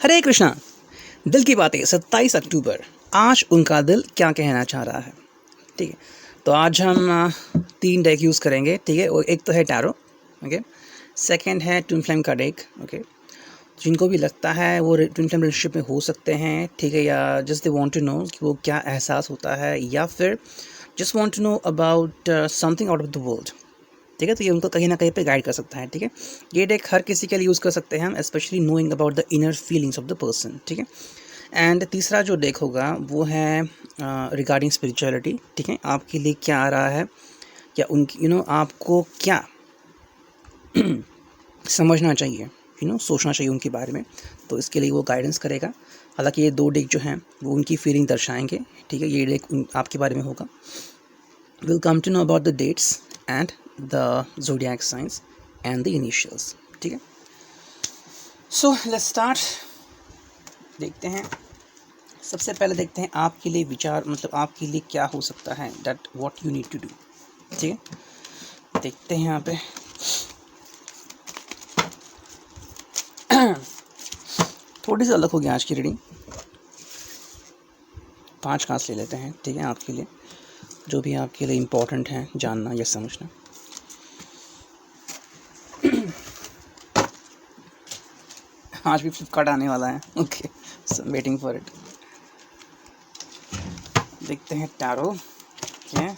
हरे कृष्णा। दिल की बातें 27 अक्टूबर। आज उनका दिल क्या कहना चाह रहा है। ठीक है, तो आज हम 3 डेक यूज़ करेंगे। ठीक है, और एक तो है टैरो, ओके। सेकंड है ट्विन फ्लेम का डेक, ओके। जिनको भी लगता है वो ट्विन फ्लेम रिलेशनशिप में हो सकते हैं, ठीक है, या just they want to know कि वो क्या एहसास होता है, या फिर just want to know about something out of the world. ठीक है, तो ये उनको कहीं ना कहीं पे गाइड कर सकता है। ठीक है, ये डेक हर किसी के लिए यूज़ कर सकते हैं हम, specially knowing about the inner feelings of the person. ठीक है, एंड तीसरा जो डेक होगा वो है रिगार्डिंग स्पिरिचुअलिटी। ठीक है, आपके लिए क्या आ रहा है, या उनकी आपको क्या समझना चाहिए, सोचना चाहिए उनके बारे में, तो इसके लिए वो गाइडेंस करेगा। हालांकि ये 2 डेक जो हैं वो उनकी फीलिंग दर्शाएंगे। ठीक है, ये डेक आपके बारे में होगा। Will come to know about the dates and the zodiac science and the initials. ठीक है, सो लेट्स स्टार्ट। देखते हैं, सबसे पहले देखते हैं आपके लिए विचार, मतलब आपके लिए क्या हो सकता है, that what you need to do. ठीक है, देखते हैं यहाँ पे। थोड़ी सी अलग होगी आज की रीडिंग। 5 कांच ले लेते हैं। ठीक है, आपके लिए जो भी आपके लिए इम्पोर्टेंट है जानना या समझना। आज भी फ्लिपकार्ट आने वाला है, okay, so waiting for it. देखते हैं टैरो क्या है।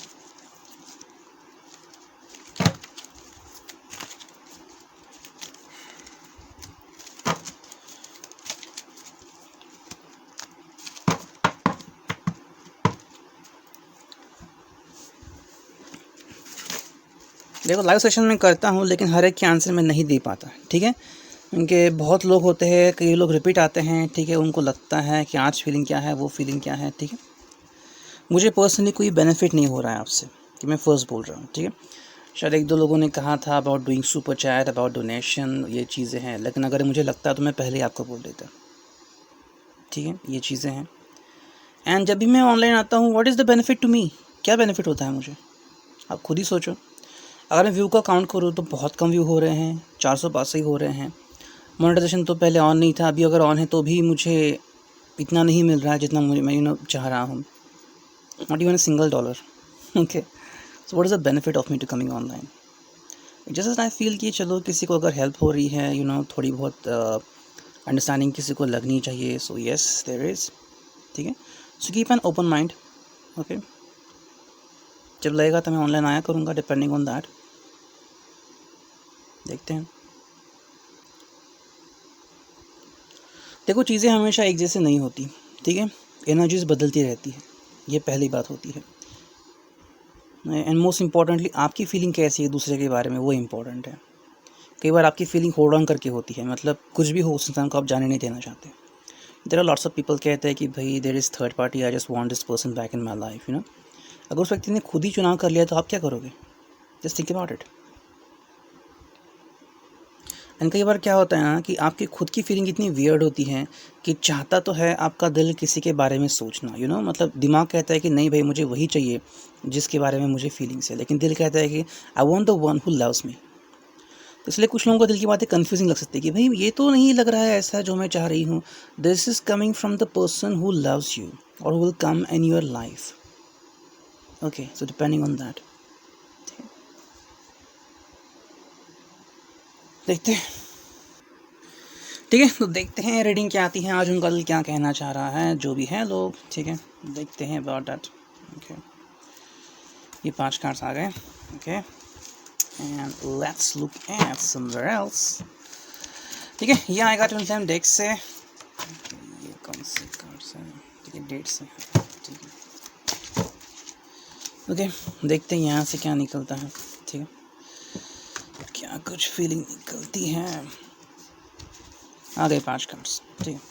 देखो, लाइव सेशन में करता हूँ लेकिन हर एक के आंसर मैं नहीं दे पाता। ठीक है, क्योंकि बहुत लोग होते हैं, कई लोग रिपीट आते हैं। ठीक है, उनको लगता है कि आज फीलिंग क्या है, वो फीलिंग क्या है। ठीक है, मुझे पर्सनली कोई बेनिफिट नहीं हो रहा है आपसे, कि मैं फर्स्ट बोल रहा हूँ। ठीक है, शायद 1-2 लोगों ने कहा था about doing super chat, about donation, ये चीज़ें हैं, लेकिन अगर मुझे लगता तो मैं पहले ही आपको बोल देता। ठीक है, ये चीज़ें हैं। एंड जब भी मैं ऑनलाइन आता हूँ, what is the benefit to me, क्या बेनिफिट होता है मुझे, आप खुद ही सोचो। अगर मैं व्यू का काउंट करूँ तो बहुत कम व्यू हो रहे हैं, 400 पास ही हो रहे हैं। मोनेटाइजेशन तो पहले ऑन नहीं था, अभी अगर ऑन है तो भी मुझे इतना नहीं मिल रहा है जितना मुझे मैं चाह रहा हूँ। Not even single dollar. Okay, so what is the benefit of me to coming online. Just I feel कि चलो किसी को अगर हेल्प हो रही है, थोड़ी बहुत अंडरस्टैंडिंग किसी को लगनी चाहिए। So yes, there is. ठीक है, so keep an open mind. Okay, जब लगेगा तो मैं ऑनलाइन आया करूँगा, डिपेंडिंग ऑन दैट। देखते हैं। देखो, चीज़ें हमेशा एक जैसे नहीं होती। ठीक है, एनर्जीज बदलती रहती है, ये पहली बात होती है। एंड मोस्ट इम्पॉर्टेंटली आपकी फीलिंग कैसी है दूसरे के बारे में, वो इम्पॉर्टेंट है। कई बार आपकी फीलिंग होल्ड ऑन करके होती है, मतलब कुछ भी हो उस इंसान को आप जाने नहीं देना चाहते। There are lots of people कहते हैं कि भाई there is third party, I just want this person back in my life. अगर उस व्यक्ति ने खुद ही चुनाव कर लिया तो आप क्या करोगे? Just think about it. And कई बार क्या होता है ना कि आपकी खुद की फीलिंग इतनी वियर्ड होती है कि चाहता तो है आपका दिल किसी के बारे में सोचना, मतलब दिमाग कहता है कि नहीं भाई मुझे वही चाहिए जिसके बारे में मुझे फीलिंग्स है, लेकिन दिल कहता है कि I want the one who loves me. तो इसलिए कुछ लोगों को दिल की बातें कन्फ्यूजिंग लग सकती है कि भाई ये तो नहीं लग रहा है ऐसा जो मैं चाह रही हूँ। This is coming from the person who loves you और will come in your life. Okay, so depending on that. देखते हैं। ठीक है, तो देखते हैं रीडिंग क्या आती है आज, उनका दिल क्या कहना चाह रहा है, जो भी है लोग। ठीक है, देखते हैं अबाउट दैट। ओके, ये 5 कार्ड्स आ गए। Okay, and let's look at somewhere else. ठीक है, ये आएगा ट्विन फ्लेम डेक से। ये कौन से कार्ड्स हैं? ठीक है, डेट से। ठीक है, ओके, देखते हैं यहाँ से क्या निकलता है। ठीक है, क्या कुछ फीलिंग निकलती है। आ गए 5 कार्ड्स। ठीक है।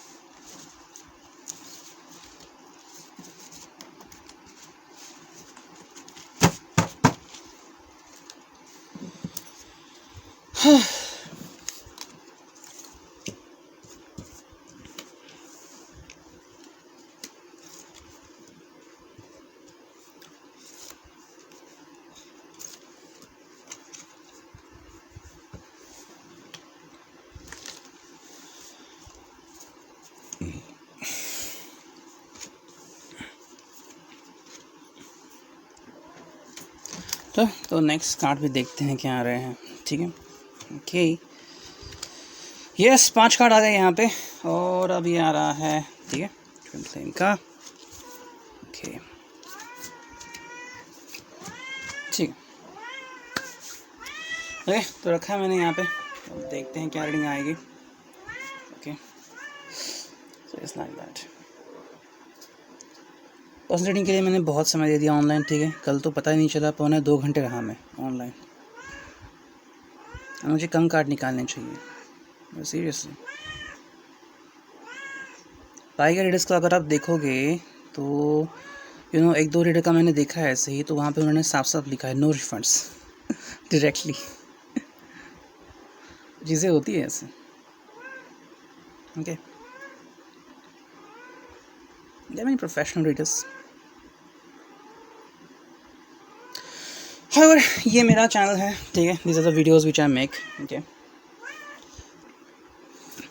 तो नेक्स्ट कार्ड भी देखते हैं क्या आ रहे हैं, ठीक है। ओके, यस 5 कार्ड आ गए यहाँ पे, और अभी आ रहा है, ठीक है, ट्विन फ्लेम का। ओके, ठीक है, ओके, तो रखा है मैंने यहाँ पे, अब देखते हैं क्या रीडिंग आएगी। Okay, so it's like that. Personal reading के लिए मैंने बहुत समय दे दिया ऑनलाइन, ठीक है। कल तो पता ही नहीं चला, 2.25 घंटे रहा मैं ऑनलाइन। मुझे कम कार्ड निकालने चाहिए सीरियसली। टाइगर रीडर्स का अगर आप देखोगे तो एक दो रीडर का मैंने देखा है ऐसे ही, तो वहाँ पे उन्होंने साफ साफ लिखा है नो रिफंड्स डायरेक्टली। चीज़ें होती है ऐसे, okay. They mean professional readers. However ये मेरा चैनल है, ठीक है। This are the videos which I make, okay.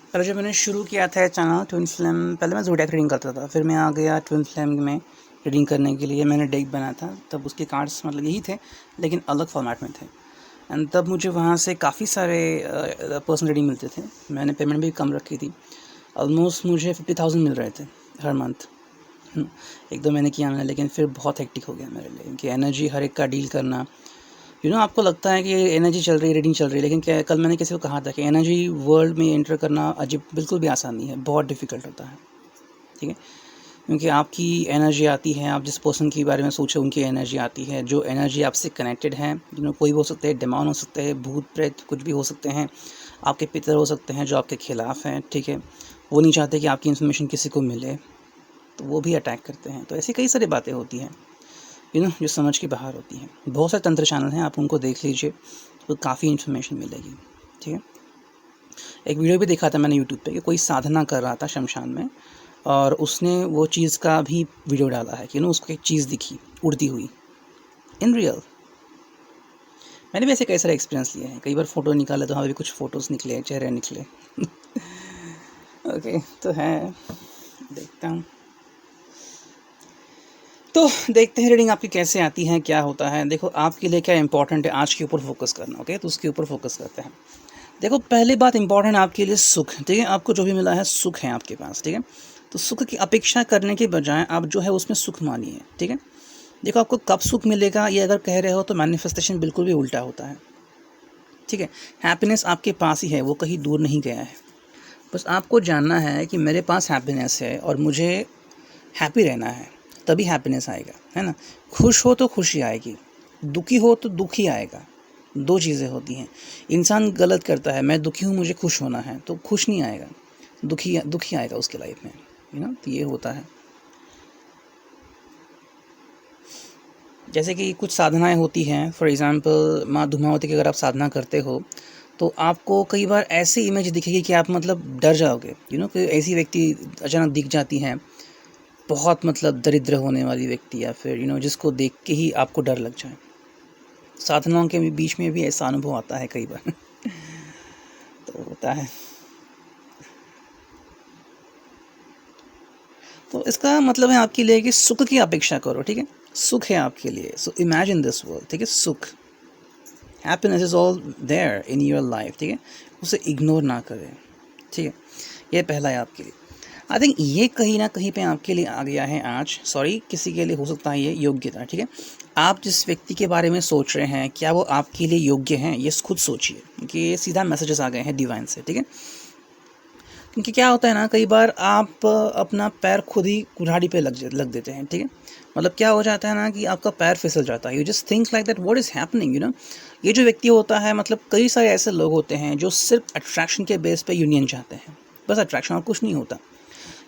पहले जब मैंने शुरू किया था चैनल ट्विन फ्लेम, पहले मैं ज़ोडिएक रीडिंग करता था, फिर मैं आ गया ट्विन फ्लेम में रीडिंग करने के लिए। मैंने डेक बनाया था, तब उसके कार्ड्स मतलब यही थे लेकिन अलग फॉर्मेट में थे। एंड तब मुझे वहाँ से काफ़ी सारे पर्सनल रीडिंग मिलते थे। मैंने पेमेंट भी कम रखी थी, ऑलमोस्ट मुझे 50,000 मिल रहे थे हर मंथ। 1-2 महीने किया मैंने, लेकिन फिर बहुत हेक्टिक हो गया मेरे लिए कि एनर्जी हर एक का डील करना। आपको लगता है कि एनर्जी चल रही है, रीडिंग चल रही है, लेकिन क्या कल मैंने किसी को कहा था कि एनर्जी वर्ल्ड में एंटर करना अजीब बिल्कुल भी आसान नहीं है, बहुत डिफ़िकल्ट होता है, ठीक है। क्योंकि आपकी एनर्जी आती है, आप जिस पर्सन के बारे में सोचे उनकी एनर्जी आती है, जो एनर्जी आपसे कनेक्टेड है। कोई भी हो सकते हैं, डेमॉन हो सकते हैं, भूत प्रेत कुछ भी हो सकते हैं, आपके पितर हो सकते हैं जो आपके खिलाफ़ हैं, ठीक है। वो नहीं चाहते कि आपकी इन्फॉर्मेशन किसी को मिले, तो वो भी अटैक करते हैं। तो ऐसी कई सारी बातें होती हैं जो समझ के बाहर होती हैं। बहुत सारे तंत्र चैनल हैं, आप उनको देख लीजिए तो काफ़ी इन्फॉर्मेशन मिलेगी, ठीक है। एक वीडियो भी देखा था मैंने यूट्यूब पे कि कोई साधना कर रहा था शमशान में, और उसने वो चीज़ का भी वीडियो डाला है कि उसको एक चीज़ दिखी उड़ती हुई इन रियल। मैंने भी ऐसे कई सारे एक्सपीरियंस लिए हैं, कई बार फ़ोटो निकाले तो वहाँ भी कुछ फ़ोटोज़ निकले, चेहरे निकले। ओके, तो है, देखता हूँ। तो देखते हैं रीडिंग आपकी कैसे आती है, क्या होता है। देखो आपके लिए क्या इंपॉर्टेंट है, आज के ऊपर फोकस करना, ओके। तो उसके ऊपर फोकस करते हैं। देखो पहली बात इंपॉर्टेंट आपके लिए सुख, ठीक है। आपको जो भी मिला है सुख है आपके पास, ठीक है। तो सुख की अपेक्षा करने के बजाय आप जो है उसमें सुख मानिए, ठीक है। देखो आपको कब सुख मिलेगा ये अगर कह रहे हो तो मैनिफेस्टेशन बिल्कुल भी उल्टा होता है, ठीक है। हैप्पीनेस आपके पास ही है, वो कहीं दूर नहीं गया है। बस आपको जानना है कि मेरे पास हैप्पीनेस है और मुझे हैप्पी रहना है, तभी हैप्पीनेस आएगा, है ना। खुश हो तो खुशी आएगी, दुखी हो तो दुख ही आएगा। 2 चीज़ें होती हैं। इंसान गलत करता है, मैं दुखी हूँ मुझे खुश होना है, तो खुश नहीं आएगा, दुखी आएगा उसके लाइफ में, तो ये होता है। जैसे कि कुछ साधनाएं होती हैं, फॉर एग्ज़ाम्पल माँ धूमावती की अगर आप साधना करते हो तो आपको कई बार ऐसी इमेज दिखेगी कि आप मतलब डर जाओगे, कि ऐसी व्यक्ति अचानक दिख जाती हैं, बहुत मतलब दरिद्र होने वाली व्यक्ति, या फिर जिसको देख के ही आपको डर लग जाए। साधनाओं के बीच में भी ऐसा अनुभव आता है कई बार। तो होता है। तो इसका मतलब है आपके लिए कि सुख की अपेक्षा करो, ठीक है। सुख है आपके लिए, सो इमेजिन दिस वर्ल्ड, ठीक है। सुख, happiness is all there in your life, ठीक है। उसे इग्नोर ना करें, ठीक है। ये पहला है आपके लिए। आई थिंक ये कहीं ना कहीं पे आपके लिए आ गया है आज, सॉरी किसी के लिए हो सकता है ये योग्यता, ठीक है। आप जिस व्यक्ति के बारे में सोच रहे हैं क्या वो आपके लिए योग्य हैं, ये खुद सोचिए, क्योंकि ये सीधा मैसेजेस आ गए हैं डिवाइन से, ठीक है। क्योंकि क्या होता है ना, कई बार आप अपना पैर खुद ही कुल्हाड़ी पे लग देते हैं, ठीक है। मतलब क्या हो जाता है ना कि आपका पैर फिसल जाता है, you just think like that what is happening. ये जो व्यक्ति होता है, मतलब कई सारे ऐसे लोग होते हैं जो सिर्फ अट्रैक्शन के बेस पे यूनियन चाहते हैं, बस अट्रैक्शन और कुछ नहीं होता।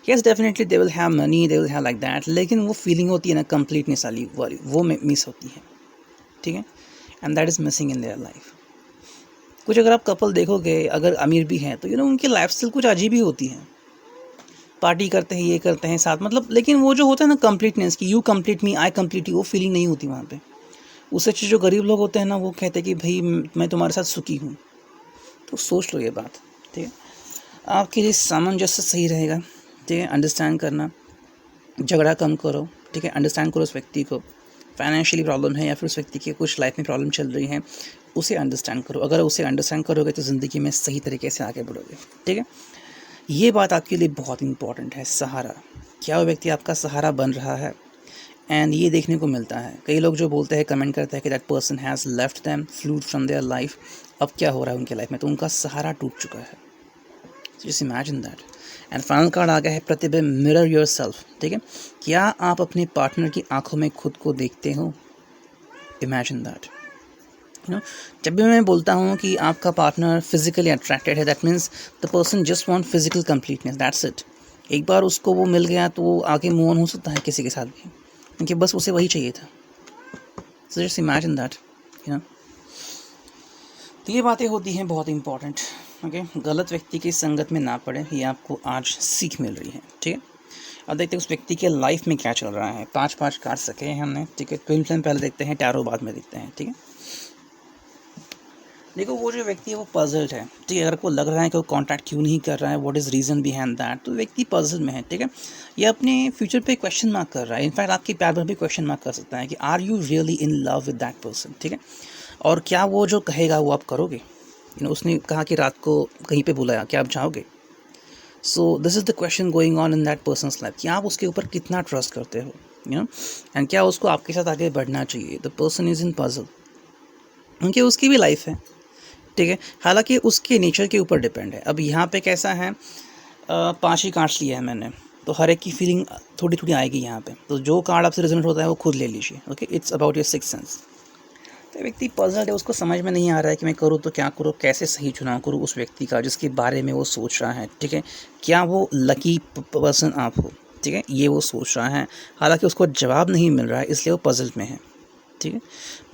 Yes definitely they will have money, they will have like that, लेकिन वो फीलिंग होती है ना कंप्लीटनेस वाली वो मिस होती है, ठीक है। And that is missing in their life. कुछ अगर आप कपल देखोगे, अगर अमीर भी हैं तो उनकी लाइफ स्टाइल कुछ अजीब ही होती है, पार्टी करते हैं, ये करते हैं साथ, मतलब, लेकिन वो जो होता है ना कंप्लीटनेस की, you complete me I complete you, वो फीलिंग नहीं होती वहाँ पे। उससे अच्छे जो गरीब लोग होते हैं ना, वो कहते हैं कि भाई मैं तुम्हारे साथ सुखी हूँ। तो सोच लो ये बात, ठीक है। आपके लिए सामंजस्य सही रहेगा, ठीक है, अंडरस्टैंड करना, झगड़ा कम करो, ठीक है, अंडरस्टैंड करो उस व्यक्ति को, फाइनेंशियली प्रॉब्लम है या फिर उस व्यक्ति की कुछ लाइफ में प्रॉब्लम चल रही है, उसे अंडरस्टैंड करो। अगर उसे अंडरस्टैंड करोगे तो ज़िंदगी में सही तरीके से आगे बढ़ोगे, ठीक है। ये बात आपके लिए बहुत इंपॉर्टेंट है, सहारा। क्या वो व्यक्ति आपका सहारा बन रहा है? एंड ये देखने को मिलता है, कई लोग जो बोलते हैं, कमेंट करते हैं कि that person has left them, fluid from their life. अब क्या हो रहा है उनके लाइफ में? तो उनका सहारा टूट चुका है। Just imagine that. And final card आ गया है प्रतिबिंब, मिरर योरसेल्फ, ठीक है। क्या आप अपने पार्टनर की आंखों में खुद को देखते हो? Imagine that. जब भी मैं बोलता हूँ कि आपका पार्टनर फिजिकली अट्रैक्टेड है, that means the person just want physical completeness, that's it. एक बार उसको वो मिल गया तो वो आगे मूव ऑन हो सकता है किसी के साथ भी, क्योंकि बस उसे वही चाहिए था। सो जस्ट इमेजिन दैट, तो ये बातें होती हैं बहुत इंपॉर्टेंट। ओके, गलत व्यक्ति की संगत में ना पड़े, ये आपको आज सीख मिल रही है, ठीक है। अब देखते हैं उस व्यक्ति के लाइफ में क्या चल रहा है। 5 कार्ड सके हैं हमने, ठीक है। ट्विन फ्लेम पहले देखते हैं, टैरो बाद में देखते हैं, ठीक है। देखो वो जो व्यक्ति है वो पजल्ड है, ठीक है। अगर को लग रहा है कि वो कॉन्टैक्ट क्यों नहीं कर रहा है, what is reason behind that, तो व्यक्ति पजल में है, ठीक है। ये अपने फ्यूचर पे क्वेश्चन मार्क कर रहा है। इनफैक्ट आपके प्यार पर भी क्वेश्चन मार्क कर सकता है कि are you really in love with that person, ठीक है। और क्या वो जो कहेगा वो आप करोगे? उसने कहा कि रात को कहीं पे बुलाया, क्या आप जाओगे? So this is the question going on in that persons life कि आप उसके ऊपर कितना ट्रस्ट करते हो, एंड क्या उसको आपके साथ आगे बढ़ना चाहिए। The person is in puzzle, क्योंकि उसकी भी लाइफ है, ठीक है। हालांकि उसके नेचर के ऊपर डिपेंड है। अब यहाँ पे कैसा है, 5 ही कार्ड्स लिए हैं मैंने, तो हर एक की फीलिंग थोड़ी थोड़ी आएगी यहाँ पे। तो जो कार्ड आपसे रेजोनेट होता है वो खुद ले लीजिए, okay. It's about your six sense. तो व्यक्ति पजल्ड है, उसको समझ में नहीं आ रहा है कि मैं करूँ तो क्या करूँ, कैसे सही चुनाव करूँ उस व्यक्ति का जिसके बारे में वो सोच रहा है, ठीक है। क्या वो लकी पर्सन आप हो, ठीक है, ये वो सोच रहा है। हालांकि उसको जवाब नहीं मिल रहा है, इसलिए वो पजल में है, ठीक है।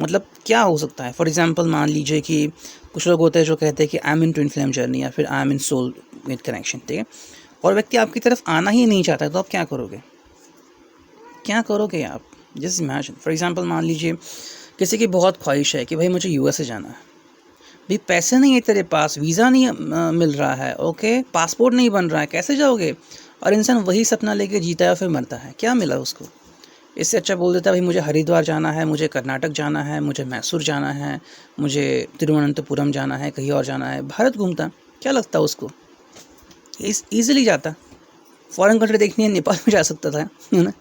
मतलब क्या हो सकता है, फॉर एग्जांपल मान लीजिए कि कुछ लोग होते हैं जो कहते हैं कि I am in twin flame journey या फिर I am in soul mate connection, ठीक है। और व्यक्ति आपकी तरफ आना ही नहीं चाहता है, तो आप क्या करोगे? क्या करोगे आप? जस्ट इमेजिन, फॉर एग्जांपल मान लीजिए किसी की बहुत ख्वाहिश है कि भाई मुझे यूएसए जाना है, भाई पैसे नहीं है तेरे पास, वीज़ा नहीं मिल रहा है, ओके, पासपोर्ट नहीं बन रहा है, कैसे जाओगे? और इंसान वही सपना लेके जीता है और फिर मरता है, क्या मिला उसको? इससे अच्छा बोल देता है भाई मुझे हरिद्वार जाना है, मुझे कर्नाटक जाना है, मुझे मैसूर जाना है, मुझे तिरुवनंतपुरम जाना है, कहीं और जाना है, भारत घूमता। क्या लगता उसको? ईजिली जाता, फॉरेन कंट्री देखनी है नेपाल में जा सकता था, है ना।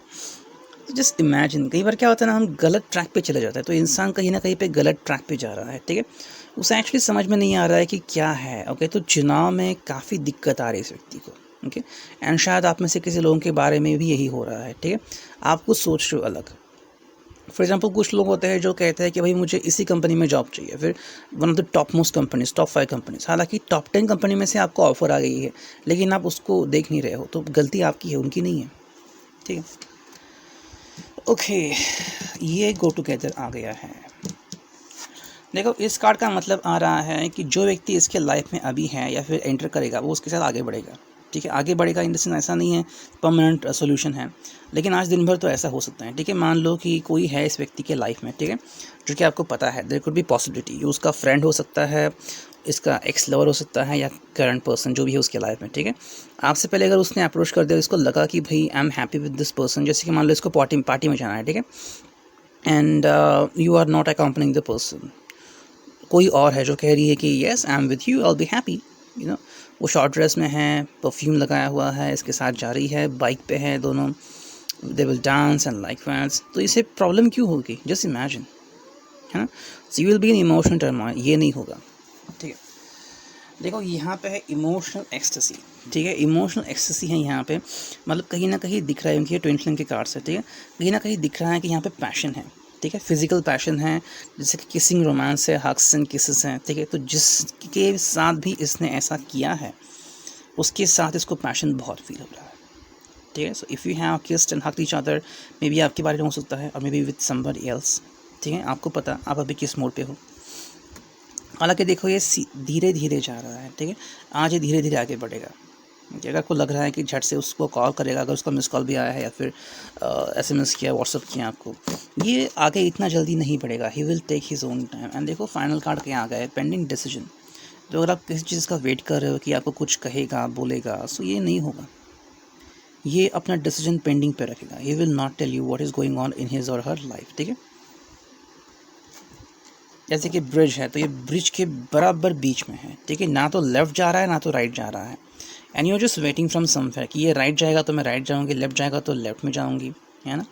जस्ट इमेजिन, कई बार क्या होता है ना, हम गलत ट्रैक पे चले जाते हैं। तो इंसान कहीं ना कहीं पे गलत ट्रैक पे जा रहा है, ठीक है। उसे एक्चुअली समझ में नहीं आ रहा है कि क्या है, ओके। तो चुनाव में काफ़ी दिक्कत आ रही है इस व्यक्ति को, ओके। एंड शायद आप में से किसी लोगों के बारे में भी यही हो रहा है, ठीक है। आप कुछ सोच रहे हो अलग। फॉर एग्जांपल कुछ लोग होते हैं जो कहते हैं कि भाई मुझे इसी कंपनी में जॉब चाहिए, फिर one of the top most companies, top 5 companies, हालांकि टॉप 10 कंपनी में से आपको ऑफर आ गई है, लेकिन आप उसको देख नहीं रहे हो, तो गलती आपकी है, उनकी नहीं है, ठीक है। ओके, ये गो टुगेदर आ गया है। देखो इस कार्ड का मतलब आ रहा है कि जो व्यक्ति इसके लाइफ में अभी है या फिर एंटर करेगा वो उसके साथ आगे बढ़ेगा, ठीक है। आगे बढ़ेगा इन द सेंस ऐसा नहीं है परमानेंट सोल्यूशन है, लेकिन आज दिन भर तो ऐसा हो सकता है, ठीक है। मान लो कि कोई है इस व्यक्ति के लाइफ में, ठीक है, जो कि आपको पता है देयर कुड बी पॉसिबिलिटी, ये उसका फ्रेंड हो सकता है, इसका एक्स लवर हो सकता है, या करंट पर्सन जो भी है उसके लाइफ में, ठीक है। आपसे पहले अगर उसने अप्रोच कर दिया, इसको लगा कि भाई I am happy with this person, जैसे कि मान लो इसको पार्टी में जाना है, ठीक है, and you are not accompanying the person, कोई और है जो कह रही है कि yes I am with you, I will be happy, वो शॉर्ट ड्रेस में है, परफ्यूम लगाया हुआ है, इसके साथ जा रही है, बाइक पे है दोनों, they will dance and like fans. तो इसे प्रॉब्लम क्यों होगी? जस्ट इमेजिन, है ना। So you will be in emotional turmoil, ये नहीं होगा, ठीक है। देखो यहाँ पे है इमोशनल एक्सटेसी, ठीक है। इमोशनल एक्सटेसी है यहाँ पे, मतलब कहीं ना कहीं दिख रहा है, उनकी ट्विन फ्लेम के कार्ड से, ठीक है, कहीं ना कहीं दिख रहा है कि यहाँ पे पैशन है, ठीक है, फिजिकल पैशन है, जैसे कि किसिंग रोमांस है, हग्स एंड किसेस हैं, ठीक है। तो जिसके साथ भी इसने ऐसा किया है उसके साथ इसको पैशन बहुत फील हो रहा है, ठीक है। So if you have kissed and hugged each other, may be आपके बारे में हो सकता है, और may be with somebody else, ठीक है। आपको पता आप अभी किस मोड पे हो। हालांकि देखो ये धीरे धीरे जा रहा है, ठीक है, आज ये धीरे धीरे आगे बढ़ेगा। अगर आपको लग रहा है कि झट से उसको कॉल करेगा, अगर उसका मिस कॉल भी आया है या फिर SMS किया, व्हाट्सअप किया आपको, ये आगे इतना जल्दी नहीं बढ़ेगा, he will take his own time. And देखो फाइनल कार्ड क्या आ गया है, पेंडिंग डिसीजन। तो अगर आप किसी चीज़ का वेट कर रहे हो कि आपको कुछ कहेगा, बोलेगा, सो ये नहीं होगा, ये अपना डिसीजन पेंडिंग पे रखेगा, he will not tell you what is going on in his और हर लाइफ, ठीक है। जैसे कि ब्रिज है, तो ये ब्रिज के बराबर बीच में है, ठीक है, ना तो लेफ़्ट जा रहा है ना तो राइट जा रहा है, and you are just waiting from somewhere कि ये राइट जाएगा तो मैं राइट जाऊँगी, लेफ़्ट जाएगा तो लेफ़्ट में जाऊँगी, है ना।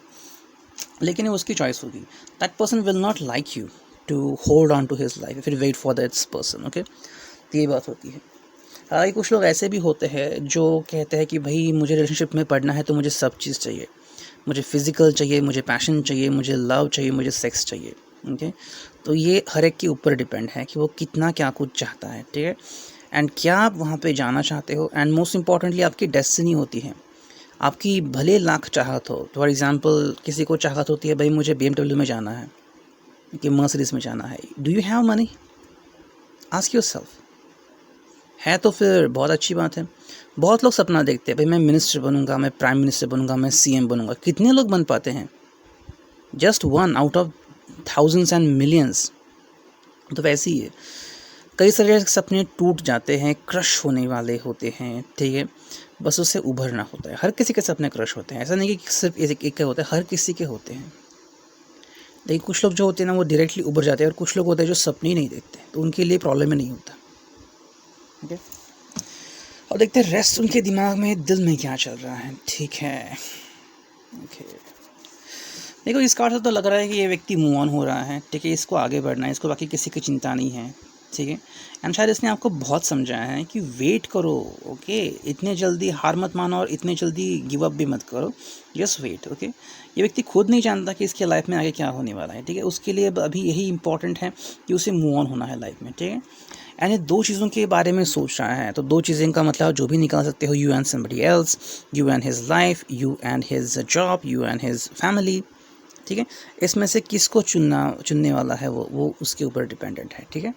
लेकिन ये उसकी चॉइस होगी। That person will not like you to hold on to his life, फिर wait for that person, okay. तो ये बात होती है। हालांकि कुछ लोग ऐसे भी होते हैं जो कहते हैं कि भाई मुझे रिलेशनशिप में पढ़ना है तो मुझे सब चीज़ चाहिए, मुझे फिज़िकल चाहिए, मुझे पैशन चाहिए, मुझे लव चाहिए, मुझे सेक्स चाहिए, ओके। तो ये हर एक के ऊपर डिपेंड है कि वो कितना क्या कुछ चाहता है, ठीक है, एंड क्या आप वहाँ पे जाना चाहते हो, एंड मोस्ट इम्पॉर्टेंटली आपकी डेस्टिनी होती है। आपकी भले लाख चाहत हो, फॉर एग्जांपल किसी को चाहत होती है भाई मुझे BMW में जाना है कि मर्सिडीज़ में जाना है, do you have money, ask yourself. है तो फिर बहुत अच्छी बात है। बहुत लोग सपना देखते हैं भाई मैं मिनिस्टर बनूंगा, मैं प्राइम मिनिस्टर बनूंगा, मैं CM बनूंगा, कितने लोग बन पाते हैं, just one out of thousands and millions. तो वैसे ही है, कई सारे सपने टूट जाते हैं, क्रश होने वाले होते हैं, ठीक है, बस उससे उभरना होता है। हर किसी के सपने क्रश होते हैं, ऐसा नहीं कि सिर्फ एक के होते हैं, हर किसी के होते हैं। लेकिन कुछ लोग जो होते हैं ना वो डायरेक्टली उभर जाते हैं, और कुछ लोग होते हैं जो सपने ही नहीं देखते, तो उनके लिए प्रॉब्लम ही नहीं होता, ठीक है। और देखते हैं रेस्ट उनके दिमाग में, दिल में क्या चल रहा है, ठीक है, ओके। देखो इस कार्ड से तो लग रहा है कि ये व्यक्ति मूव ऑन हो रहा है, ठीक है, इसको आगे बढ़ना है, इसको बाकी किसी की चिंता नहीं है, ठीक है। एंड शायद इसने आपको बहुत समझाया है कि वेट करो, ओके, इतने जल्दी हार मत मानो और इतने जल्दी गिव अप भी मत करो, जस्ट वेट, ओके। ये व्यक्ति खुद नहीं जानता कि इसके लाइफ में आगे क्या होने वाला है, ठीक है, उसके लिए अभी यही इंपॉर्टेंट है कि उसे मूव ऑन होना है लाइफ में, ठीक है। एंड ये दो चीज़ों के बारे में सोच रहा है, तो दो चीज़ें का मतलब जो भी निकाल सकते हो, you and somebody else, you and his life, you and his job, you and his family, ठीक है। इसमें से किसको चुनने वाला है वो उसके ऊपर डिपेंडेंट है, ठीक है।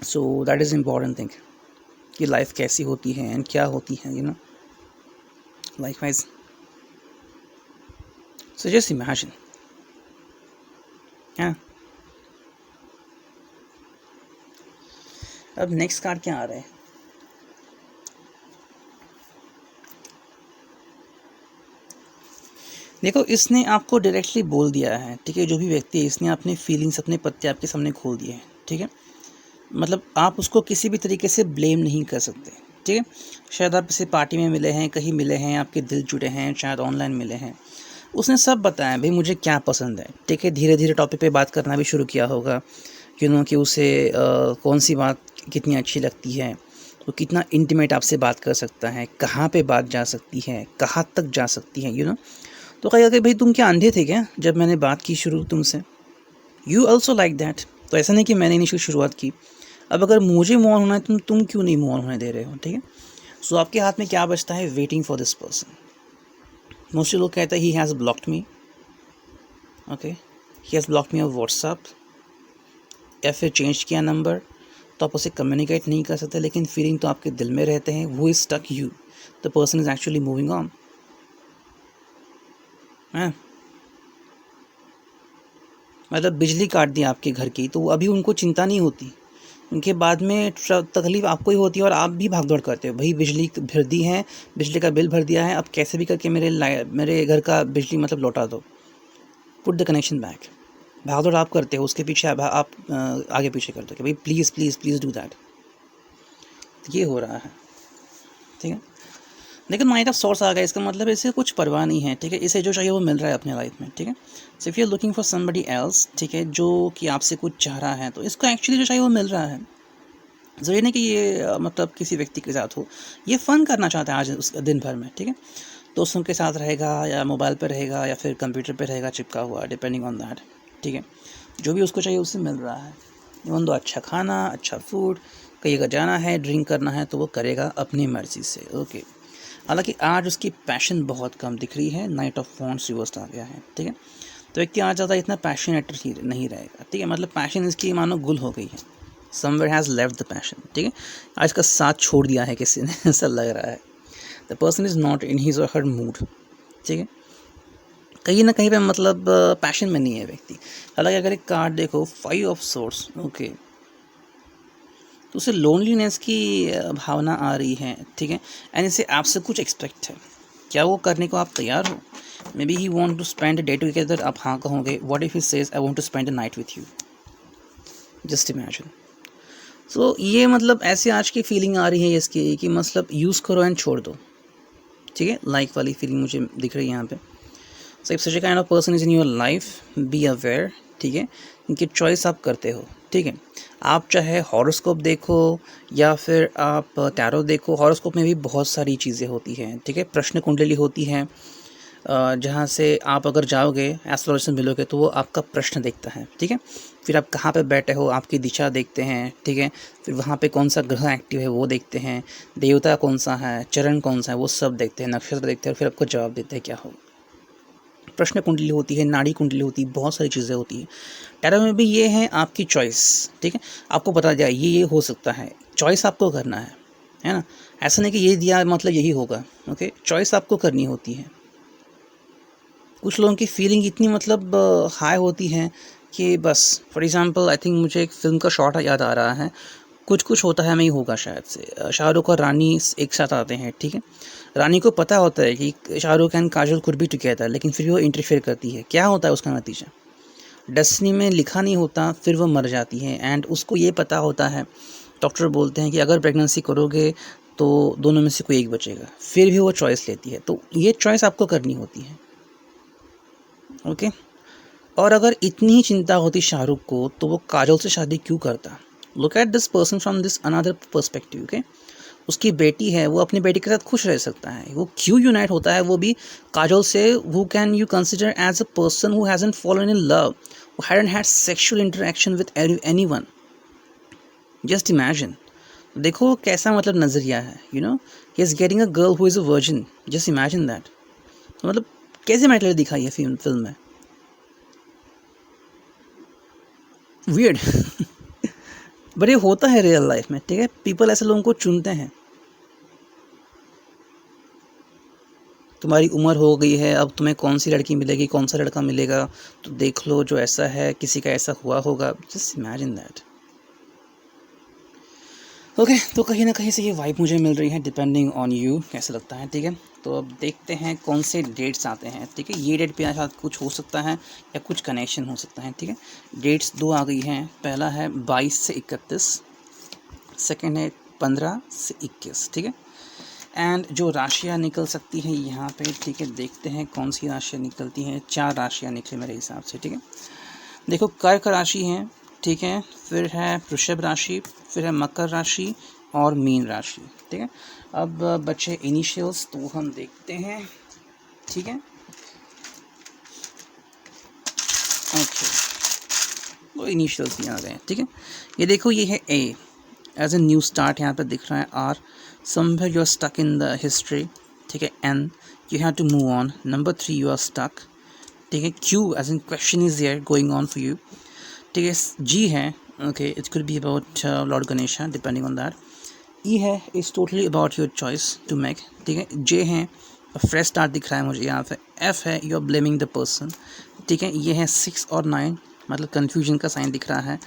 So that is important thing कि लाइफ कैसी होती है एंड क्या होती है, you no, like wise. So just imagine, हाँ। अब नेक्स्ट कार्ड क्या आ रहा है, देखो इसने आपको डायरेक्टली बोल दिया है, ठीक है, जो भी व्यक्ति है इसने अपने फीलिंग्स, अपने पत्ते आपके सामने खोल दिए हैं, ठीक है। मतलब आप उसको किसी भी तरीके से ब्लेम नहीं कर सकते, ठीक है। शायद आप इसे पार्टी में मिले हैं, कहीं मिले हैं, आपके दिल जुड़े हैं, शायद ऑनलाइन मिले हैं, उसने सब बताया भाई मुझे क्या पसंद है, ठीक है। धीरे धीरे टॉपिक पे बात करना भी शुरू किया होगा, यू नो, कि उसे कौन सी बात कितनी अच्छी लगती है, वो कितना इंटीमेट आपसे बात कर सकता है, कहाँ पे बात जा सकती है, कहाँ तक जा सकती है, यू नो। तो कहेगा कि भाई तुम क्या अंधे थे क्या जब मैंने बात की शुरू तुमसे, यू ऑल्सो लाइक दैट। तो ऐसा नहीं कि मैंने इनिशियल शुरुआत की, अब अगर मुझे मूव ऑन होना है तुम क्यों नहीं मूव ऑन होने दे रहे हो, ठीक है। सो आपके हाथ में क्या बचता है, waiting for this person. Mostly लोग कहते हैं he has blocked me, okay, he has blocked me of WhatsApp, या फिर चेंज किया नंबर, तो आप उसे कम्युनिकेट नहीं कर सकते, लेकिन फीलिंग तो आपके दिल में रहते हैं, वो is stuck you, the person is actually moving on, है। मतलब बिजली काट दी आपके घर की, तो अभी उनको चिंता नहीं होती, उनके बाद में तकलीफ़ आपको ही होती है, और आप भी भाग दौड़ करते हो, भाई बिजली भर दी है, बिजली का बिल भर दिया है, अब कैसे भी करके मेरे घर का बिजली मतलब लौटा दो, पुट द कनेक्शन बैक। भाग दौड़ आप करते हो, उसके पीछे आप आगे पीछे करते हो कि भाई please please please do that. ये हो रहा है, ठीक है। लेकिन माइंड ऑफ सोर्स आ गया, इसका मतलब इसे कुछ परवाह नहीं है, ठीक है, इसे जो चाहिए वो मिल रहा है अपने लाइफ में, ठीक है। So if you are looking for somebody else, ठीक है, जो कि आपसे कुछ चाह रहा है, तो इसको एक्चुअली जो चाहिए वो मिल रहा है। ज़रूरी नहीं कि ये मतलब किसी व्यक्ति के साथ हो, ये फ़न करना चाहता है आज उस दिन भर में, ठीक है। दोस्तों के साथ रहेगा, या मोबाइल पे रहेगा, या फिर कंप्यूटर पे रहेगा चिपका हुआ, डिपेंडिंग ऑन दैट, ठीक है। जो भी उसको चाहिए उससे मिल रहा है, इवन दो अच्छा खाना, अच्छा फूड, कहीं अगर जाना है, ड्रिंक करना है तो वो करेगा अपनी मर्ज़ी से, ओके। हालांकि आज उसकी पैशन बहुत कम दिख रही है, नाइट ऑफ वॉन्ड्स रिवर्स आ गया है, ठीक है। तो व्यक्ति आज ज़्यादा इतना पैशनेट नहीं रहेगा, ठीक है, मतलब पैशन इसकी मानो गुल हो गई है, somewhere has left the passion, ठीक है। आज का साथ छोड़ दिया है किसी ने, ऐसा लग रहा है, the person is not in his और हर मूड, ठीक है, कहीं ना कहीं पे मतलब पैशन में नहीं है व्यक्ति। हालांकि अगर एक कार्ड देखो, 5 ऑफ सोर्स, ओके, तो उसे लोनलीनेस की भावना आ रही है, ठीक है, एंड इसे आपसे कुछ एक्सपेक्ट है, क्या वो करने को आप तैयार हो? Maybe he want to spend day together, आप हाँ कहोगे. What if he says I want to spend a night with you? Just imagine. So ये मतलब ऐसे आज की फीलिंग आ रही है इसकी कि मतलब यूज़ करो एंड छोड़ दो. ठीक है, लाइक वाली फीलिंग मुझे दिख रही है यहाँ पे. So if such a kind of person is in your life, be aware. ठीक है, इनकी चॉइस आप करते हो. ठीक है, आप चाहे हॉरोस्कोप देखो या फिर आप टैरो देखो. हॉरोस्कोप में भी बहुत सारी चीज़ें होती हैं. ठीक है, प्रश्न कुंडली होती है, जहाँ से आप अगर जाओगे एस्ट्रोलॉजर से मिलोगे तो वो आपका प्रश्न देखता है. ठीक है, फिर आप कहाँ पे बैठे हो आपकी दिशा देखते हैं. ठीक है, फिर वहाँ पे कौन सा ग्रह एक्टिव है वो देखते हैं, देवता कौन सा है, चरण कौन सा है, वो सब देखते हैं, नक्षत्र देखते हैं और फिर आपको जवाब देते हैं क्या हो. प्रश्न कुंडली होती है, नाड़ी कुंडली होती है, बहुत सारी चीज़ें होती है. टैरो में भी ये है आपकी चॉइस. ठीक है, आपको बता दिया ये हो सकता है, चॉइस आपको करना है ना. ऐसा नहीं कि ये दिया मतलब यही होगा. ओके, चॉइस आपको करनी होती है. कुछ लोगों की फीलिंग इतनी मतलब हाई होती है कि बस फॉर एग्जांपल आई थिंक मुझे एक फ़िल्म का शॉट याद आ रहा है. कुछ होता है, नहीं होगा शायद से. शाहरुख और रानी एक साथ आते हैं. ठीक है, रानी को पता होता है कि Shahrukh and Kajol could be together, लेकिन फिर वो इंटरफेयर करती है. क्या होता है उसका नतीजा? डेस्टिनी में लिखा नहीं होता, फिर वो मर जाती है. एंड उसको ये पता होता है, डॉक्टर बोलते हैं कि अगर प्रेगनेंसी करोगे तो दोनों में से कोई एक बचेगा. फिर भी वो चॉइस लेती है. तो ये चॉइस आपको करनी होती है. ओके, और अगर इतनी ही चिंता होती शाहरुख को तो वो काजोल से शादी क्यों करता? Look at this person from this another perspective. Okay, उसकी बेटी है, वो अपनी बेटी के साथ खुश रह सकता है. वो क्यों यूनाइट होता है, वो भी काजोल से. Who can you consider as a person who hasn't fallen in love, who hadn't had sexual interaction with anyone? Just imagine. देखो कैसा मतलब नज़रिया है. You know, he is getting a girl who is a virgin. Just imagine that. मतलब कैसे matter दिखाई है film में. वियर्ड. बट ये होता है रियल लाइफ में. ठीक है, पीपल ऐसे लोगों को चुनते हैं. तुम्हारी उम्र हो गई है, अब तुम्हें कौन सी लड़की मिलेगी, कौन सा लड़का मिलेगा, तो देख लो जो ऐसा है, किसी का ऐसा हुआ होगा. Just imagine that. ओके, तो कहीं ना कहीं से ये वाइब मुझे मिल रही है. डिपेंडिंग ऑन यू कैसा लगता है. ठीक है, तो अब देखते हैं कौन से डेट्स आते हैं. ठीक है, ये डेट पे आज कुछ हो सकता है या कुछ कनेक्शन हो सकता है. ठीक है, डेट्स दो आ गई हैं. पहला है 22 से 31, सेकेंड है 15 से 21. ठीक है, एंड जो राशियाँ निकल सकती हैं यहाँ पे. ठीक है, देखते हैं कौन सी राशियाँ निकलती हैं. 4 राशियाँ निकली मेरे हिसाब से. ठीक है, देखो कर्क राशि है. ठीक है, फिर है वृषभ राशि, फिर है मकर राशि और मीन राशि. ठीक है, अब बचे इनिशियल्स, तो हम देखते हैं. ठीक है, ओके, वो इनिशियल्स भी आ गए. ठीक है, ये देखो, ये है A as a new start. यहाँ पर दिख रहा है R, somewhere you are stuck in the history. ठीक है, N, you have to move on. Number 3, you are stuck. ठीक है, Q as in question is there going on for you. ठीक है, जी है. Okay, it could be about Lord Ganesha, depending on that. E है, is totally about your choice to make. ठीक है, जे है, fresh start दिख रहा है मुझे यहाँ पे. एफ है, you are blaming the person. ठीक है, ये है 6 और 9, मतलब कन्फ्यूजन का साइन दिख रहा है.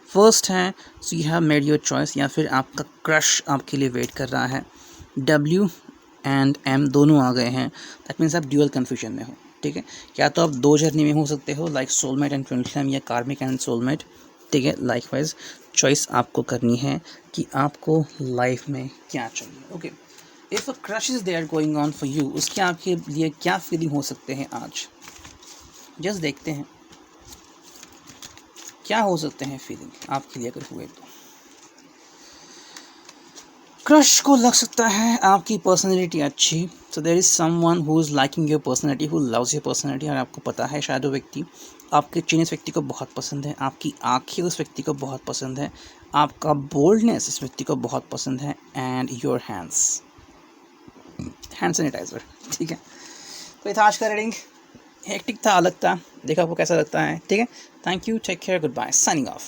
फर्स्ट है, so you have made your choice, या फिर आपका क्रश आपके लिए वेट कर रहा है. डब्ल्यू एंड एम दोनों आ गए हैं. दैट मीन्स आप ड्यूअल कन्फ्यूजन में हो. ठीक है, या तो आप 2 जर्नी में हो सकते हो, like soulmate and twin flame, या कार्मिक एंड सोलमेट. ठीक है, लाइकवाइज चॉइस आपको करनी है कि आपको लाइफ में क्या चाहिए. Okay, if a crush is there going on for you, उसके आपके लिए क्या फीलिंग हो सकते हैं आज. जस्ट देखते हैं क्या हो सकते हैं फीलिंग आपके लिए अगर हुए तो. क्रश को लग सकता है आपकी पर्सनैलिटी अच्छी. So there is someone who is liking your personality, who loves your personality. और आपको पता है शायद वो व्यक्ति आपके चेहरे इस व्यक्ति को बहुत पसंद है, आपकी आंखें उस व्यक्ति को बहुत पसंद है, आपका बोल्डनेस इस व्यक्ति को बहुत पसंद है. And your hands, hand sanitizer. ठीक है, तो ये था आज का रीडिंग. हेक्टिक था, अलग था, देखा आपको कैसा लगता है. ठीक है, thank you, take care, good bye, signing of.